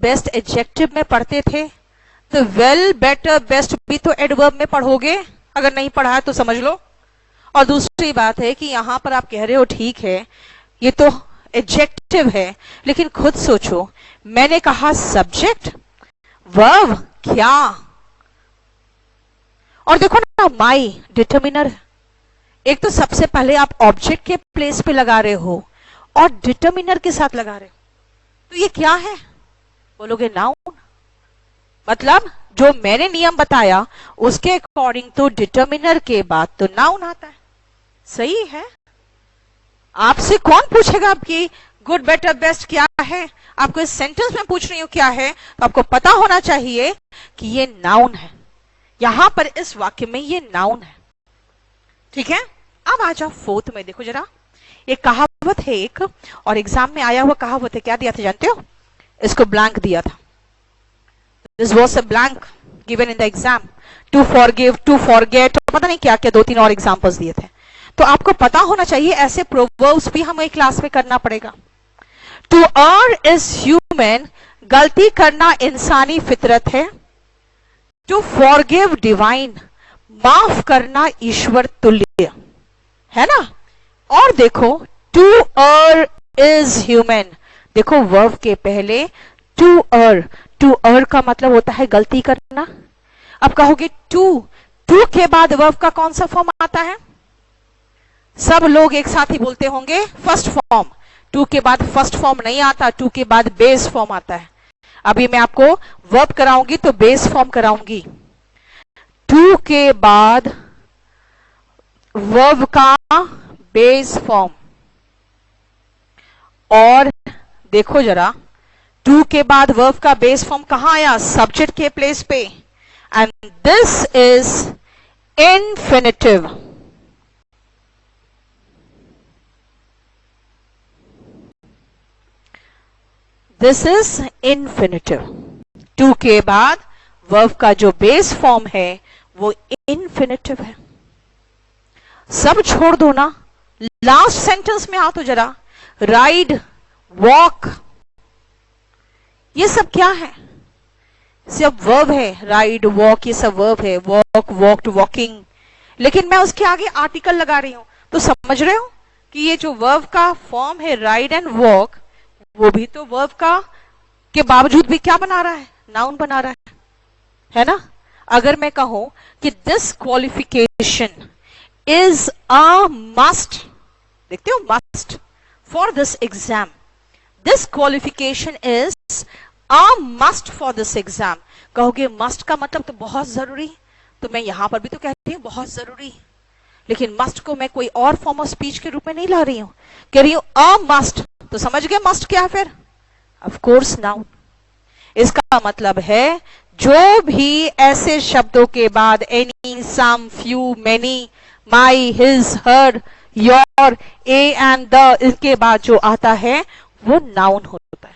Best adjective में पढ़ते थे, तो वेल, बेटर, बेस्ट भी तो एडवर्ब में पढ़ोगे, अगर नहीं पढ़ा है तो समझ लो। और दूसरी बात है कि यहां पर आप कह रहे हो ठीक है ये तो एडजेक्टिव है, लेकिन खुद सोचो, मैंने कहा सब्जेक्ट, वर्ब, क्या, और देखो ना माई डिटर्मिनर। एक तो सबसे पहले आप ऑब्जेक्ट के प्लेस पे लगा रहे हो और डिटर्मिनर के साथ लगा रहे हो, तो ये क्या है? बोलोगे नाउन। मतलब जो मैंने नियम बताया उसके अकॉर्डिंग तो डिटर्मिनर के बाद तो नाउन आता है। सही है। आपसे कौन पूछेगा आपकी गुड, बेटर, बेस्ट क्या है? आपको इस सेंटेंस में पूछ रही हूं क्या है, तो आपको पता होना चाहिए कि ये नाउन है। यहां पर इस वाक्य में ये नाउन है। ठीक है। अब आ जाओ फोर्थ में। देखो जरा, एक कहावत है एक, और एग्जाम में आया हुआ कहावत है। क्या दिया था जानते हो? इसको ब्लैंक दिया था। This was a blank given in the exam. To forgive, to forget, पता नहीं क्या क्या 2-3 और एग्जाम्पल्स दिए थे। तो आपको पता होना चाहिए, ऐसे प्रोवर्ब्स भी हमें क्लास में करना पड़ेगा। टू अर्र इज ह्यूमन, गलती करना इंसानी फितरत है। टू फॉरगिव डिवाइन, माफ करना ईश्वर तुल्य है ना। और देखो, टू अर्र इज ह्यूमन, देखो वर्ब के पहले टू अर्र, टू अर्र का मतलब होता है गलती करना। अब कहोगे टू के बाद वर्ब का कौन सा फॉर्म आता है? सब लोग एक साथ ही बोलते होंगे फर्स्ट फॉर्म। टू के बाद फर्स्ट फॉर्म नहीं आता, टू के बाद बेस फॉर्म आता है। अभी मैं आपको वर्ब कराऊंगी तो बेस फॉर्म कराऊंगी। टू के बाद वर्ब का बेस फॉर्म। और देखो जरा, टू के बाद वर्ब का बेस फॉर्म कहां आया? सब्जेक्ट के प्लेस पे। And this is infinitive. This is infinitive. To के बाद वर्ब का जो बेस फॉर्म है वो इन्फिनिटिव है। सब छोड़ दो ना, लास्ट सेंटेंस में आ तो जरा। राइड, वॉक, ये सब क्या है? सब वर्ब है। राइड, वॉक, ये सब वर्ब है। Walk, walked, walking. लेकिन मैं उसके आगे आर्टिकल लगा रही हूं, तो समझ रहे हो कि ये जो वर्ब का फॉर्म है राइड एंड वॉक, वो भी तो वर्ब का के बावजूद भी क्या बना रहा है? नाउन बना रहा है ना। अगर मैं कहूं कि this qualification is a must, देखते हो, must for this exam. This qualification is a must for this exam. कहोगे मस्ट का मतलब तो बहुत जरूरी, तो मैं यहां पर भी तो कहती हूं बहुत जरूरी, लेकिन मस्ट को मैं कोई और फॉर्म ऑफ स्पीच के रूप में नहीं ला रही हूं, कह रही हूं अ मस्ट। तो समझ गए मस्ट क्या है फिर? Of course noun. इसका मतलब है जो भी ऐसे शब्दों के बाद any, some, few, many, my, his, her, your, a and the, इसके बाद जो आता है वो नाउन होता है।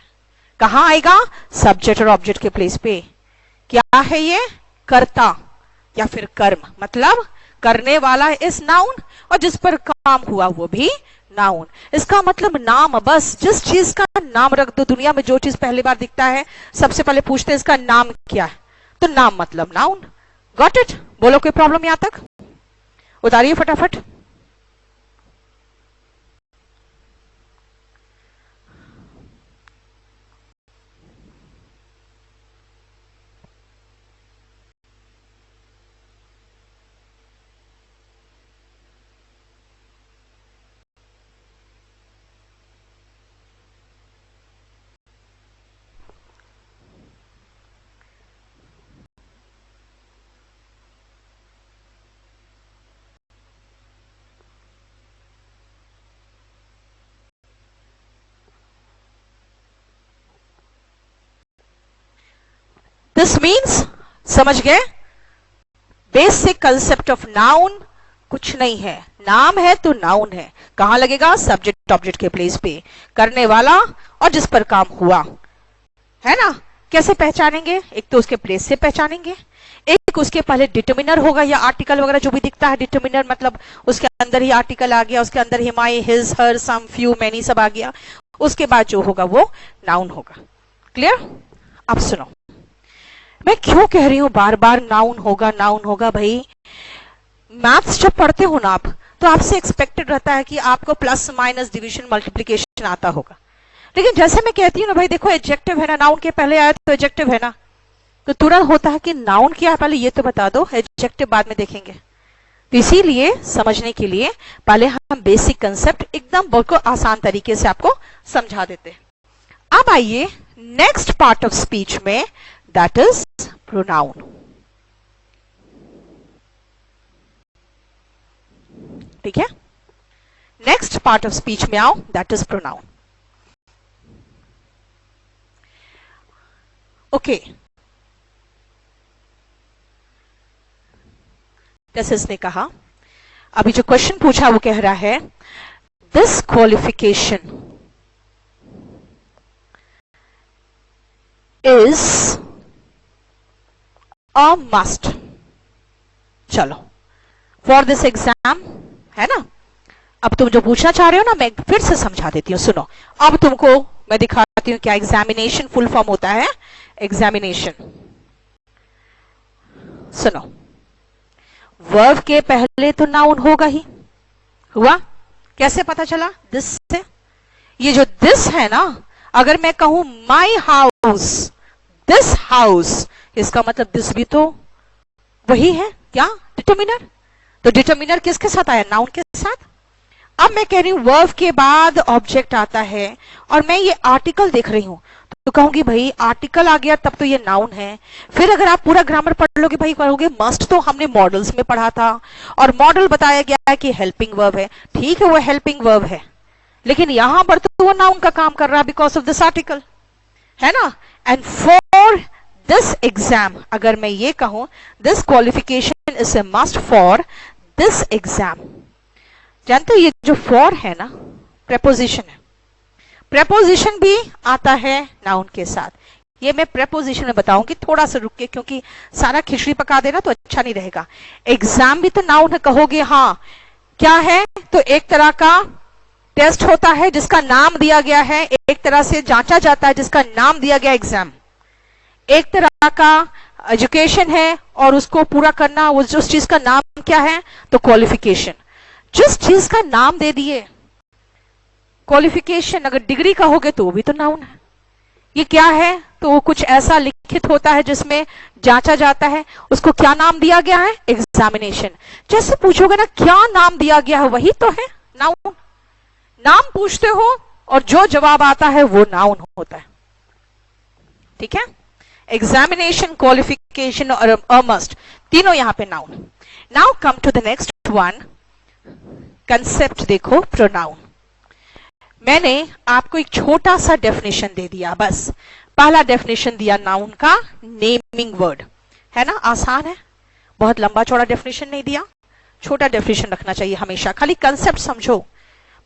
कहां आएगा? सब्जेक्ट और ऑब्जेक्ट के प्लेस पे। क्या है ये? कर्ता या फिर कर्म, मतलब करने वाला इस नाउन, और जिस पर काम हुआ वो भी नाउन। इसका मतलब नाम, बस जिस चीज का नाम रख दो। दुनिया में जो चीज पहली बार दिखता है सबसे पहले पूछते हैं इसका नाम क्या है, तो नाम मतलब नाउन। Got it? बोलो कोई प्रॉब्लम यहां तक? उतारिए फटाफट। दिस मीन्स, समझ गए, बेसिक कंसेप्ट ऑफ नाउन कुछ नहीं है। नाम है तो नाउन है। कहां लगेगा? सब्जेक्ट ऑब्जेक्ट के प्लेस पे, करने वाला और जिस पर काम हुआ, है ना। कैसे पहचानेंगे? एक तो उसके प्लेस से पहचानेंगे, एक उसके पहले डिटर्मिनर होगा या आर्टिकल वगैरह जो भी दिखता है। डिटर्मिनर मतलब उसके अंदर ही आर्टिकल आ गया, उसके अंदर ही माई, हिज, हर, सम, फ्यू, मेनी सब आ गया। उसके बाद जो होगा वो नाउन होगा। क्लियर? अब सुनो, मैं क्यों कह रही हूं बार बार नाउन होगा नाउन होगा। भाई मैथ्स जब पढ़ते हो ना आप, तो आपसे एक्सपेक्टेड रहता है कि आपको प्लस माइनस डिवीजन मल्टीप्लिकेशन आता होगा। लेकिन जैसे मैं कहती हूँ ना भाई देखो एडजेक्टिव है ना, नाउन के पहले आया तो एडजेक्टिव है ना, तो तुरंत होता है कि नाउन क्या है पहले ये तो बता दो, एडजेक्टिव बाद में देखेंगे। तो इसीलिए समझने के लिए पहले हम बेसिक कंसेप्ट एकदम बहुत आसान तरीके से आपको समझा देते हैं। अब आइए नेक्स्ट पार्ट ऑफ स्पीच में, दैट इज प्रोनाउन। ठीक है, नेक्स्ट पार्ट ऑफ स्पीच में आओ, दैट इज प्रोनाउन। ओके, जैसे इसने कहा, अभी जो क्वेश्चन पूछा वो कह रहा है this qualification is a must. चलो, फॉर दिस एग्जाम, है ना। अब तुम जो पूछना चाह रहे हो ना, मैं फिर से समझा देती हूं, सुनो। अब तुमको मैं दिखाती हूं क्या एग्जामिनेशन फुल फॉर्म होता है। एग्जामिनेशन, सुनो, वर्ब के पहले तो नाउन होगा ही। हुआ? कैसे पता चला? दिस से। ये जो दिस है ना, अगर मैं कहूं माई हाउस, दिस हाउस, इसका मतलब दिस भी तो वही है क्या, डिटर्मिनर। तो डिटर्मिनर किसके साथ आया? नाउन के साथ। अब मैं कह रही हूं वर्ब के बाद ऑब्जेक्ट आता है और मैं ये आर्टिकल देख रही हूं, तो कहूंगी भाई आर्टिकल आ गया तब तो ये नाउन है। फिर अगर आप पूरा ग्रामर पढ़ लोगे भाई, कहोगे मस्ट तो हमने मॉडल्स में पढ़ा था और मॉडल बताया गया है कि हेल्पिंग वर्ब है। ठीक है, वो हेल्पिंग वर्ब है, लेकिन यहां पर तो वो नाउन का काम कर रहा है बिकॉज ऑफ दिस आर्टिकल, है ना। एंड फॉर दिस एग्जाम, अगर मैं ये कहूं this qualification is a must for this exam, जानते हो ये जो फॉर है ना, प्रेपोजिशन है। प्रेपोजिशन भी आता है नाउन के साथ। ये मैं प्रेपोजिशन में बताऊंगी, थोड़ा सा रुक के, क्योंकि सारा खिचड़ी पका देना तो अच्छा नहीं रहेगा। एग्जाम भी तो नाउन है, कहोगे हाँ क्या है, तो एक तरह का टेस्ट होता है जिसका नाम दिया गया है, एक तरह से जांचा जाता है जिसका नाम दिया गया एग्जाम। एक तरह का एजुकेशन है और उसको पूरा करना, उस चीज का नाम क्या है, तो क्वालिफिकेशन। जिस चीज का नाम दे दिए क्वालिफिकेशन, अगर डिग्री का हो गए तो वो भी तो नाउन है। ये क्या है, तो वो कुछ ऐसा लिखित होता है जिसमें जांचा जाता है, उसको क्या नाम दिया गया है, एग्जामिनेशन। जैसे पूछोगे ना क्या नाम दिया गया है, वही तो है नाउन। नाम पूछते हो और जो जवाब आता है वो नाउन होता है। ठीक है, एग्जामिनेशन, क्वालिफिकेशन और अ मस्ट, तीनों यहां पे noun. Now come to the next one, concept देखो, प्रोनाउन। मैंने आपको एक छोटा सा डेफिनेशन दे दिया, बस पहला डेफिनेशन दिया नाउन का, नेमिंग वर्ड, है ना, आसान है, बहुत लंबा चौड़ा डेफिनेशन नहीं दिया, छोटा डेफिनेशन रखना चाहिए हमेशा, खाली कंसेप्ट समझो।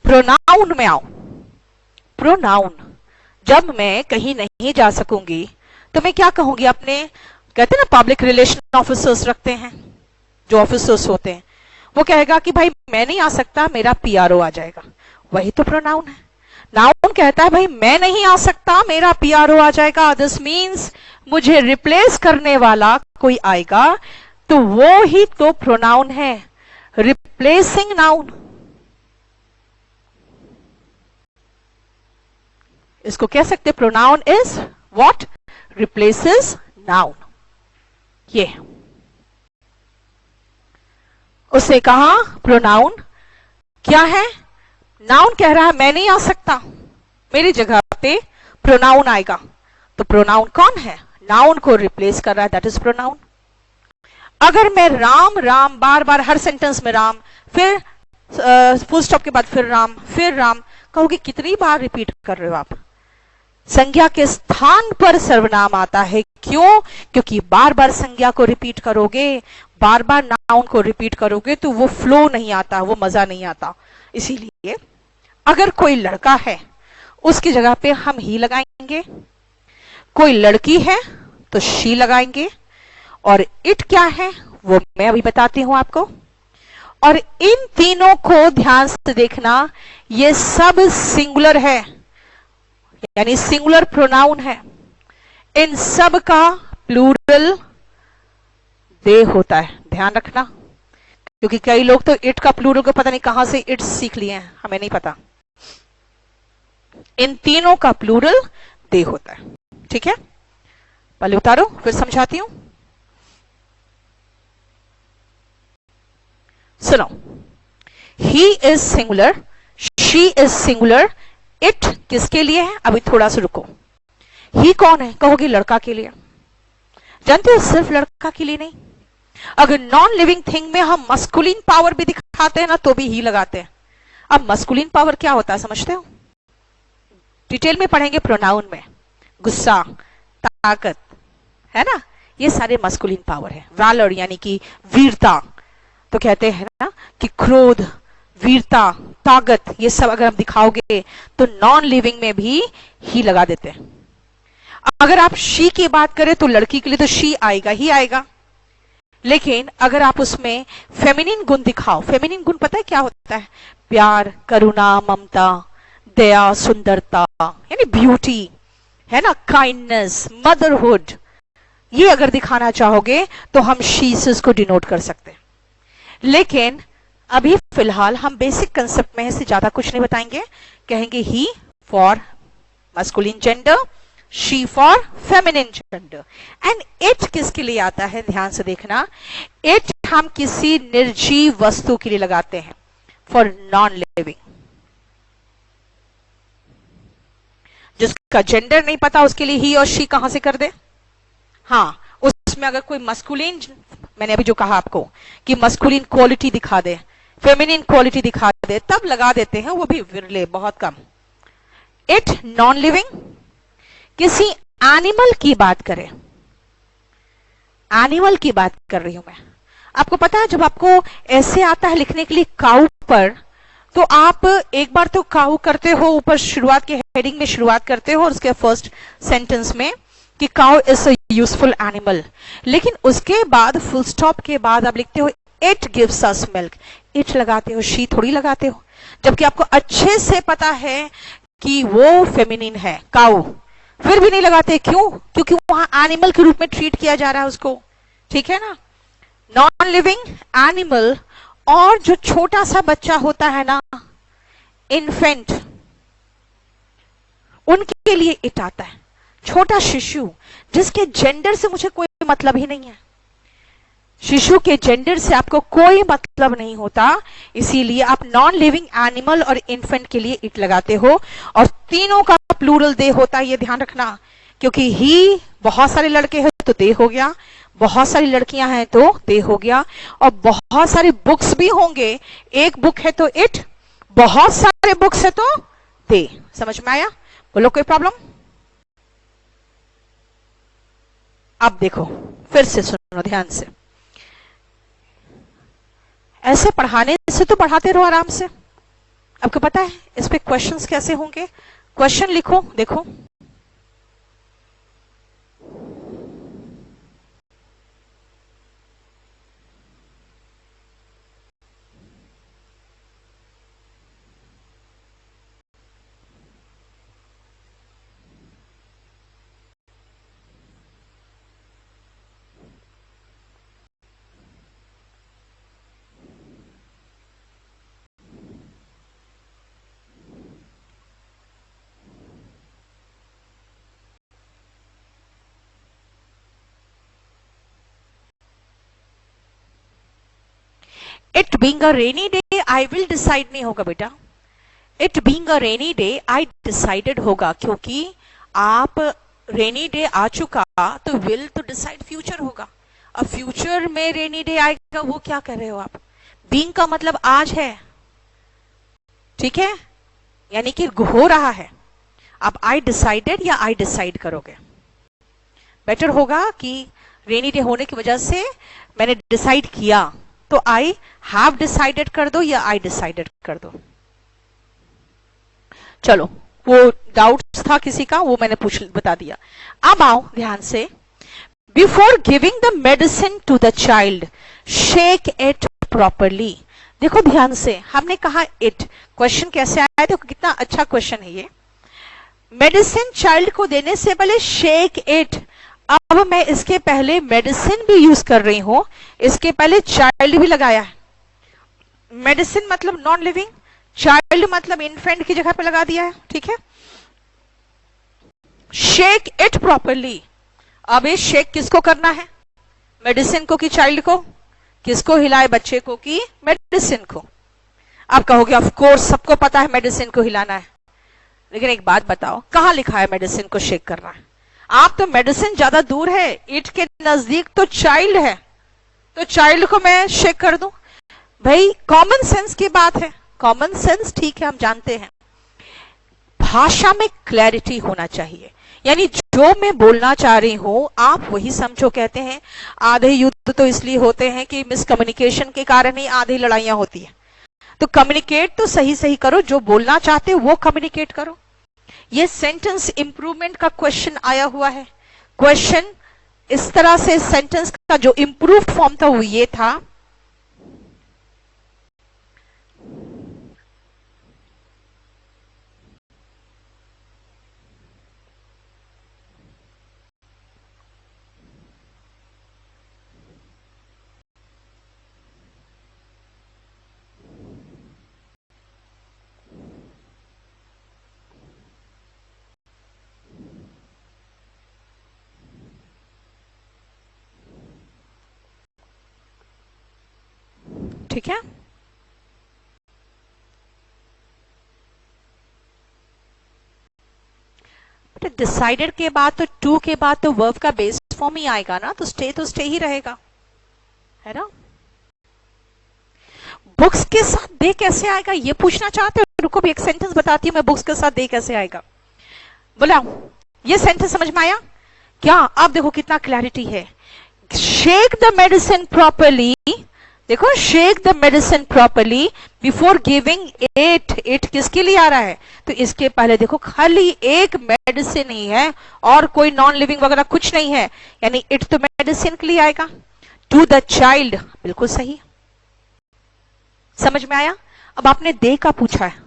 प्रोनाउन में आओ। प्रोनाउन, जब मैं कहीं नहीं जा सकूंगी तो मैं क्या कहूंगी, अपने कहते हैं ना पब्लिक रिलेशन ऑफिसर्स रखते हैं, जो ऑफिसर्स होते हैं, वो कहेगा कि भाई मैं नहीं आ सकता, मेरा पीआरओ आ जाएगा, वही तो प्रोनाउन है। नाउन कहता है भाई मैं नहीं आ सकता, मेरा पीआरओ आ जाएगा, दिस मीन्स मुझे रिप्लेस करने वाला कोई आएगा, तो वो ही तो प्रोनाउन है, रिप्लेसिंग नाउन। इसको कह सकते pronoun is what, replaces noun. ये उसने कहा प्रोनाउन क्या है, नाउन कह रहा है मैं नहीं आ सकता, मेरी जगह पे प्रोनाउन आएगा, तो प्रोनाउन कौन है, नाउन को रिप्लेस कर रहा है, दैट इज प्रोनाउन। अगर मैं राम राम बार बार हर सेंटेंस में राम, फिर फुल स्टॉप के बाद फिर राम, कहोगे कितनी बार रिपीट कर रहे हो आप। संज्ञा के स्थान पर सर्वनाम आता है, क्यों, क्योंकि बार बार संज्ञा को रिपीट करोगे, बार बार नाउन को रिपीट करोगे तो वो फ्लो नहीं आता, वो मजा नहीं आता। इसीलिए अगर कोई लड़का है उसकी जगह पे हम ही लगाएंगे, कोई लड़की है तो शी लगाएंगे, और इट क्या है वो मैं अभी बताती हूं आपको। और इन तीनों को ध्यान से देखना, ये सब सिंगुलर है, यानी सिंगुलर प्रोनाउन है। इन सब का प्लूरल दे होता है, ध्यान रखना, क्योंकि कई लोग तो इट का प्लूरल को पता नहीं कहां से इट सीख लिए हैं, हमें नहीं पता। इन तीनों का प्लूरल दे होता है, ठीक है। पहले उतारो फिर समझाती हूं। सुनो, he is singular, she is singular, it किसके लिए है? अभी थोड़ा सा रुको। ही कौन है? कहोगे लड़का के लिए। जानते हो सिर्फ लड़का के लिए नहीं, अगर नॉन लिविंग थिंग में हम मस्कुलिन पावर भी दिखाते हैं ना तो भी ही लगाते हैं। अब मस्कुलिन पावर क्या होता है समझते हो? डिटेल में पढ़ेंगे प्रोनाउन में। गुस्सा, ताकत, है ना, ये सारे मस्कुलिन पावर है। वैलर यानी कि वीरता, तो कहते हैं ना कि क्रोध, वीरता, ताकत, ये सब अगर हम दिखाओगे तो नॉन लिविंग में भी ही लगा देते हैं। अगर आप शी की बात करें तो लड़की के लिए तो शी आएगा ही आएगा, लेकिन अगर आप उसमें फेमिनिन गुण दिखाओ, फेमिनिन गुण पता है क्या होता है? प्यार, करुणा, ममता, दया, सुंदरता, यानी ब्यूटी, है ना, काइंडनेस, मदरहुड, ये अगर दिखाना चाहोगे तो हम शी से इसको डिनोट कर सकते हैं। लेकिन अभी फिलहाल हम बेसिक कंसेप्ट में से ज्यादा कुछ नहीं बताएंगे, कहेंगे he for masculine gender, she for feminine gender, and it किसके लिए आता है? ध्यान से देखना, इट हम किसी निर्जीव वस्तु के लिए लगाते हैं, फॉर नॉन लिविंग। जिसका जेंडर नहीं पता उसके लिए ही और शी कहां से कर दे? हाँ, उसमें अगर कोई मस्कुलिन, मैंने अभी जो कहा आपको कि मस्कुलिन क्वालिटी दिखा दे, फेमिनिन क्वालिटी दिखा दे, तब लगा देते हैं, वो भी विरले, बहुत कम। इट नॉन लिविंग, किसी एनिमल की बात करें, एनिमल की बात कर रही हूं मैं। आपको पता है जब आपको ऐसे आता है लिखने के लिए काऊ पर, तो आप एक बार तो काऊ करते हो, ऊपर शुरुआत के हेडिंग में शुरुआत करते हो और उसके फर्स्ट सेंटेंस में कि काऊ इज अ यूजफुल एनिमल, लेकिन उसके बाद फुल स्टॉप के बाद आप लिखते हो it gives us milk, it लगाते हो, शी थोड़ी लगाते हो, जबकि आपको अच्छे से पता है कि वो फेमिनिन है काऊ, फिर भी नहीं लगाते। क्यों? क्योंकि वहां एनिमल के रूप में ट्रीट किया जा रहा है उसको, ठीक है ना। नॉन लिविंग, एनिमल, और जो छोटा सा बच्चा होता है ना, इन्फेंट, उनके लिए इट आता है। छोटा शिशु जिसके जेंडर से मुझे कोई मतलब ही नहीं है, शिशु के जेंडर से आपको कोई मतलब नहीं होता, इसीलिए आप नॉन लिविंग, एनिमल और इन्फेंट के लिए इट लगाते हो, और तीनों का प्लूरल दे होता है, ये ध्यान रखना, क्योंकि ही बहुत सारे लड़के हैं तो दे हो गया, बहुत सारी लड़कियां हैं तो दे हो गया, और बहुत सारी बुक्स भी होंगे, एक बुक है तो इट, बहुत सारे बुक्स है तो दे। समझ में आया? बोलो कोई प्रॉब्लम? अब देखो फिर से सुनो ध्यान से, ऐसे पढ़ाने से तो पढ़ाते रहो आराम से। आपको पता है इस पे क्वेश्चंस कैसे होंगे? क्वेश्चन लिखो, देखो, it being a rainy day I will decide नहीं होगा बेटा, it being a rainy day I decided होगा, क्योंकि आप रेनी डे आ चुका तो विल तो डिसाइड फ्यूचर होगा, अब फ्यूचर में रेनी डे आएगा, वो क्या कर रहे हो आप? बीइंग का मतलब आज है, ठीक है, यानी कि हो रहा है। अब आई डिसाइडेड या आई डिसाइड करोगे, बेटर होगा कि रेनी डे होने की वजह से मैंने डिसाइड किया, तो आई हैव डिसाइडेड कर दो या आई डिसाइडेड कर दो। चलो, वो डाउट्स था किसी का, वो मैंने बता दिया। अब आओ ध्यान से, before giving the medicine to the child shake it properly. देखो ध्यान से, हमने कहा इट, क्वेश्चन कैसे आया? देखो कितना अच्छा क्वेश्चन है ये। मेडिसिन चाइल्ड को देने से पहले शेक इट। अब मैं इसके पहले मेडिसिन भी यूज कर रही हूं, इसके पहले चाइल्ड भी लगाया है। मेडिसिन मतलब नॉन लिविंग, चाइल्ड मतलब इन्फेंट की जगह पे लगा दिया है, ठीक है। Shake it properly. अब ये शेक किसको करना है, मेडिसिन को कि चाइल्ड को? किसको हिलाए, बच्चे को कि मेडिसिन को? आप कहोगे ऑफ कोर्स सबको पता है मेडिसिन को हिलाना है, लेकिन एक बात बताओ, कहां लिखा है मेडिसिन को शेक करना है? आप तो मेडिसिन ज्यादा दूर है, इट के नजदीक तो चाइल्ड है, तो चाइल्ड को मैं शेक कर दूं? भाई कॉमन सेंस की बात है, कॉमन सेंस ठीक है, हम जानते हैं। भाषा में क्लैरिटी होना चाहिए, यानी जो मैं बोलना चाह रही हूं आप वही समझो। कहते हैं आधे युद्ध तो इसलिए होते हैं कि मिसकम्युनिकेशन के कारण ही आधी लड़ाइयां होती है। तो कम्युनिकेट तो सही सही करो, जो बोलना चाहते हो वो कम्युनिकेट करो। ये सेंटेंस इंप्रूवमेंट का क्वेश्चन आया हुआ है। क्वेश्चन इस तरह से, सेंटेंस का जो इंप्रूव फॉर्म था वो ये था, ठीक है। डिसाइडेड के बाद तो टू के बाद तो वर्ब का बेस फॉर्म ही आएगा ना, तो स्टे ही रहेगा, है ना। बुक्स के साथ दे कैसे आएगा ये पूछना चाहते हो? रुको भी एक सेंटेंस बताती हूं मैं, बुक्स के साथ दे कैसे आएगा। बोला ये सेंटेंस समझ में आया क्या? अब देखो कितना क्लैरिटी है। शेक द मेडिसिन प्रॉपरली, देखो shake the medicine properly before giving it. It किसके लिए आ रहा है? तो इसके पहले देखो खाली एक मेडिसिन ही है और कोई नॉन लिविंग वगैरह कुछ नहीं है, यानी इट तो मेडिसिन के लिए आएगा। टू द चाइल्ड, बिल्कुल सही, समझ में आया। अब आपने दे का पूछा है,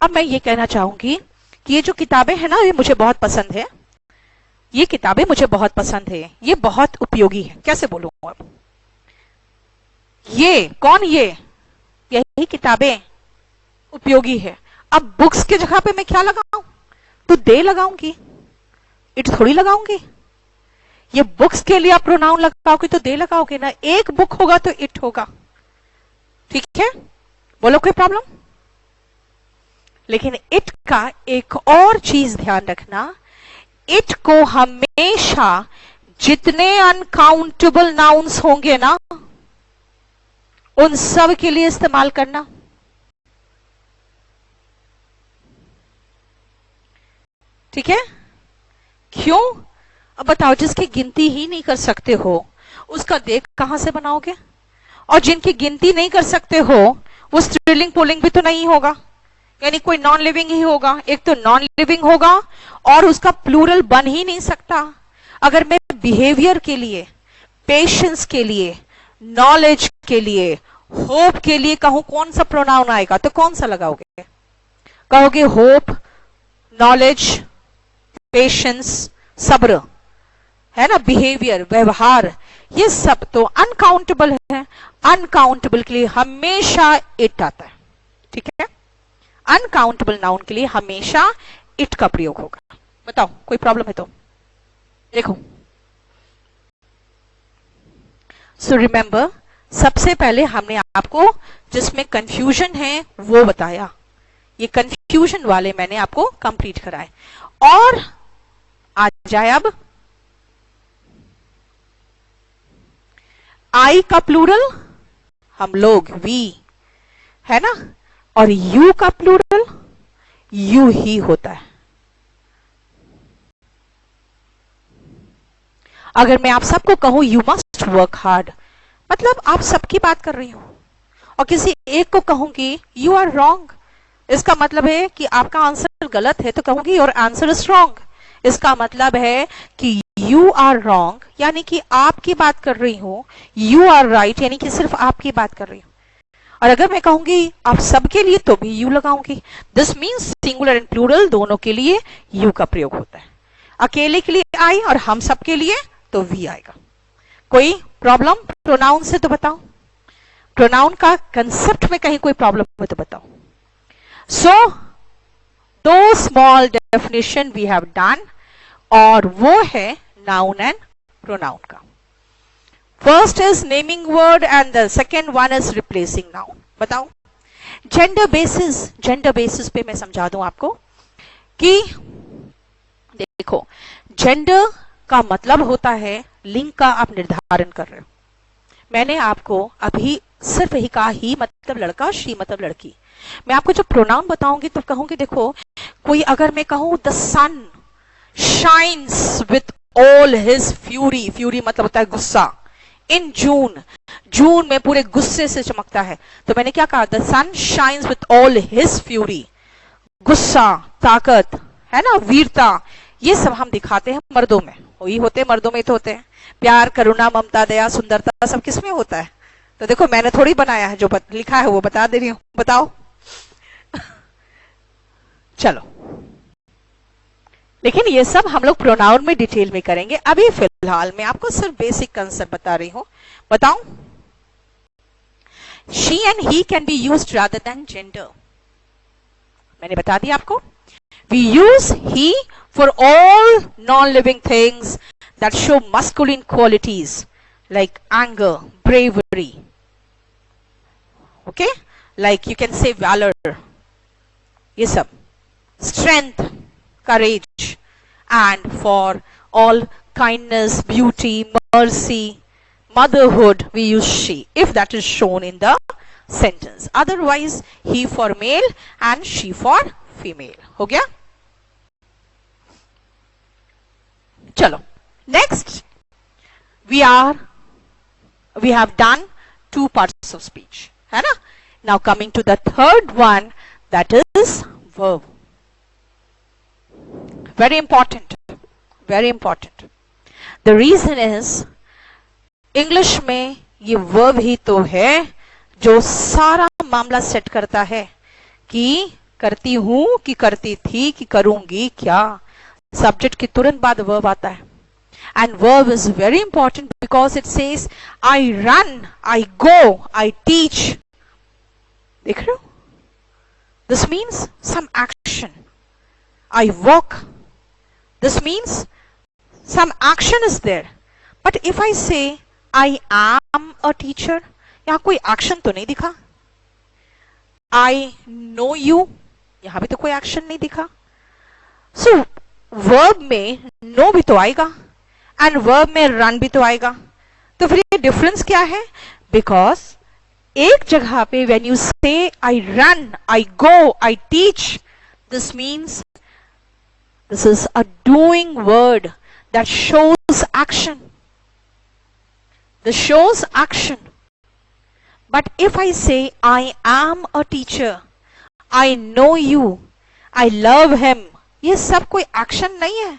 अब मैं ये कहना चाहूंगी कि ये जो किताबें हैं ना ये मुझे बहुत पसंद है, ये किताबें मुझे बहुत पसंद है, ये बहुत उपयोगी है। कैसे बोलूं अब? ये कौन, ये यही किताबें उपयोगी है। अब बुक्स की जगह पे मैं क्या लगाऊं? तो दे लगाऊंगी, इट थोड़ी लगाऊंगी। ये बुक्स के लिए आप प्रोनाउन लगाओगे तो दे लगाओगे ना, एक बुक होगा तो इट होगा, ठीक है। बोलो कोई प्रॉब्लम? लेकिन इट का एक और चीज ध्यान रखना, इट को हमेशा जितने अनकाउंटेबल नाउन्स होंगे ना उन सब के लिए इस्तेमाल करना, ठीक है। क्यों? अब बताओ, जिसकी गिनती ही नहीं कर सकते हो उसका देख कहां से बनाओगे? और जिनकी गिनती नहीं कर सकते हो वो स्त्रीलिंग पुल्लिंग भी तो नहीं होगा, यानी कोई नॉन लिविंग ही होगा। एक तो नॉन लिविंग होगा और उसका प्लूरल बन ही नहीं सकता। अगर मैं बिहेवियर के लिए, पेशेंस के लिए, नॉलेज के लिए, होप के लिए कहूं कौन सा प्रोनाउन आएगा, तो कौन सा लगाओगे? कहोगे होप, नॉलेज, पेशेंस, सब्र, है ना, बिहेवियर, व्यवहार, ये सब तो अनकाउंटेबल है। अनकाउंटेबल के लिए हमेशा इट आता है, ठीक है। अनकाउंटेबल नाउन के लिए हमेशा इट का प्रयोग होगा। बताओ कोई प्रॉब्लम है तो? देखो, सो रिमेंबर, सबसे पहले हमने आपको जिसमें कंफ्यूजन है वो बताया, ये कंफ्यूजन वाले मैंने आपको कंप्लीट कराए। और आ जाए अब आई का प्लूरल, हम लोग वी, है ना, और यू का प्लूरल यू ही होता है। अगर मैं आप सबको कहूं यू मस्ट वर्क हार्ड, मतलब आप सबकी बात कर रही हूं, और किसी एक को कहूंगी यू आर रॉन्ग, इसका मतलब है कि आपका आंसर गलत है, तो कहूंगी योर आंसर इज रॉन्ग। इसका मतलब है कि यू आर रॉन्ग यानी कि आपकी बात कर रही हूं, यू आर राइट यानी कि सिर्फ आपकी बात कर रही हूं। और अगर मैं कहूंगी आप सबके लिए तो भी यू लगाऊंगी। This means singular and plural दोनों के लिए यू का प्रयोग होता है। अकेले के लिए आई और हम सबके लिए तो वी आएगा। कोई प्रॉब्लम प्रोनाउन से तो बताओ, प्रोनाउन का कंसेप्ट में कहीं कोई प्रॉब्लम हो तो बताओ। सो दो small definition we have done, और वो है नाउन एंड प्रोनाउन का। First is naming word and the second one is replacing noun. बताओ जेंडर बेसिस पे मैं समझा दूं आपको कि देखो जेंडर का मतलब होता है लिंग का आप निर्धारण कर रहे हो। मैंने आपको अभी सिर्फ यही कहा ही मतलब लड़का, शी मतलब लड़की। मैं आपको जब प्रोनाउन बताऊंगी तो कहूंगी देखो कोई अगर मैं कहूं the sun shines with all his fury, fury मतलब होता है गुस्सा, इन जून, जून में पूरे गुस्से से चमकता है, तो मैंने क्या कहा the sun shines with all his fury. गुस्सा, ताकत है ना, वीरता, ये सब हम दिखाते हैं मर्दों में, वही होते हैं मर्दों में तो होते हैं। प्यार, करुणा, ममता, दया, सुंदरता सब किसमें होता है? तो देखो मैंने थोड़ी बनाया है, जो लिखा है वो बता दे रही हूं। बताओ चलो, लेकिन ये सब हम लोग प्रोनाउन में डिटेल में करेंगे। अभी फिलहाल मैं आपको सिर्फ बेसिक कंसेप्ट बता रही हूं। बताओ she and he can be used rather than gender. मैंने बता दिया आपको। We use he for all non living things that show masculine qualities like anger, bravery, okay, like you can say valor, ये सब, strength, courage, and for all kindness, beauty, mercy, motherhood we use she if that is shown in the sentence. Otherwise he for male and she for female. हो गया? चलो next we have done two parts of speech, है ना? Now coming to the third one, that is verb. Very important, very important. The reason is English में ये verb ही तो है जो सारा मामला सेट करता है कि करती हूं कि करती थी कि करूंगी क्या। सब्जेक्ट के तुरंत बाद verb आता है। And verb is very important because it says I run, I go, I teach. देख रहे हो? This means some action. I walk. This means some action is there. But if I say I am a teacher, यहां कोई action तो नहीं दिखा। I know you, यहां भी तो कोई action नहीं दिखा। So verb में know भी तो आएगा एंड वर्ब में रन भी तो आएगा। तो फिर ये डिफरेंस क्या है? बिकॉज एक जगह पे when you say I run, I go, I teach, this means this is a doing word that shows action, this shows action. But if I say I am a teacher, I know you, I love him, ये सब कोई action नहीं है,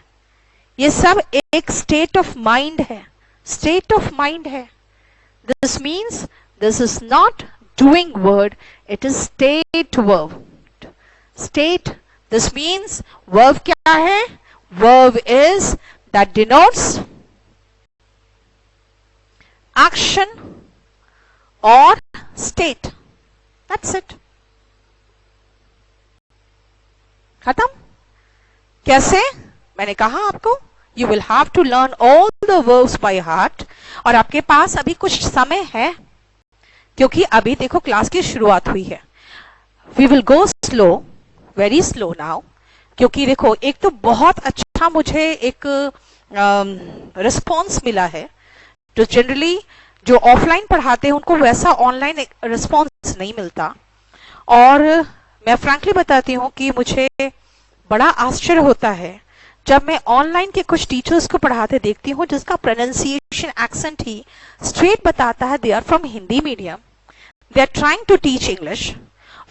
ये सब एक state of mind है, state of mind है। This means this is not doing word, it is state verb. State, this means verb क्या है? Verb is that denotes action और स्टेट। That's it. खत्म। कैसे? मैंने कहा आपको you will have to learn all the verbs by heart, और आपके पास अभी कुछ समय है क्योंकि अभी देखो क्लास की शुरुआत हुई है। We will go slow, very slow now, क्योंकि देखो एक तो बहुत अच्छा मुझे एक रिस्पॉन्स मिला है। तो जनरली जो ऑफलाइन पढ़ाते हैं उनको वैसा ऑनलाइन रिस्पॉन्स नहीं मिलता, और मैं फ्रैंकली बताती हूँ कि मुझे बड़ा आश्चर्य होता है जब मैं ऑनलाइन के कुछ टीचर्स को पढ़ाते देखती हूँ जिसका प्रोनाउंसिएशन एक्सेंट ही स्ट्रेट बताता है they are from Hindi medium, they are trying to teach English,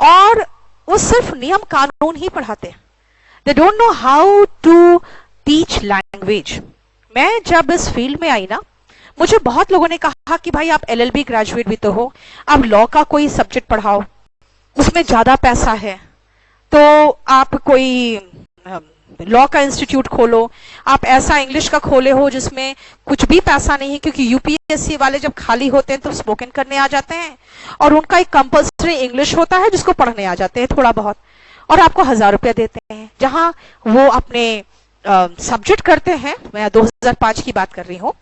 और वो सिर्फ नियम कानून ही पढ़ाते हैं। They don't know how to teach language. मैं जब इस फील्ड में आई ना, मुझे बहुत लोगों ने कहा कि भाई आप एलएलबी ग्रेजुएट भी तो हो, आप लॉ का कोई सब्जेक्ट पढ़ाओ, उसमें ज्यादा पैसा है, तो आप कोई लॉ का इंस्टीट्यूट खोलो, आप ऐसा इंग्लिश का खोले हो जिसमें कुछ भी पैसा नहीं है, क्योंकि यूपीएससी वाले जब खाली होते हैं तो स्पोकन करने आ जाते हैं, और उनका एक कंपल्सरी इंग्लिश होता है जिसको पढ़ने आ जाते हैं थोड़ा बहुत, और आपको 1000 रुपया देते हैं। जहां वो अपने सब्जेक्ट करते हैं, मैं 2005 की बात कर रही हूँ,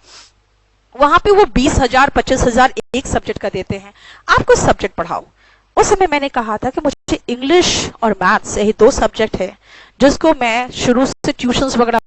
वहां पे वो 20,000 25,000 एक सब्जेक्ट का देते हैं। आप कुछ सब्जेक्ट पढ़ाओ। उस समय मैंने कहा था कि मुझे इंग्लिश और मैथ्स यही 2 सब्जेक्ट है जिसको मैं शुरू से ट्यूशंस वगैरह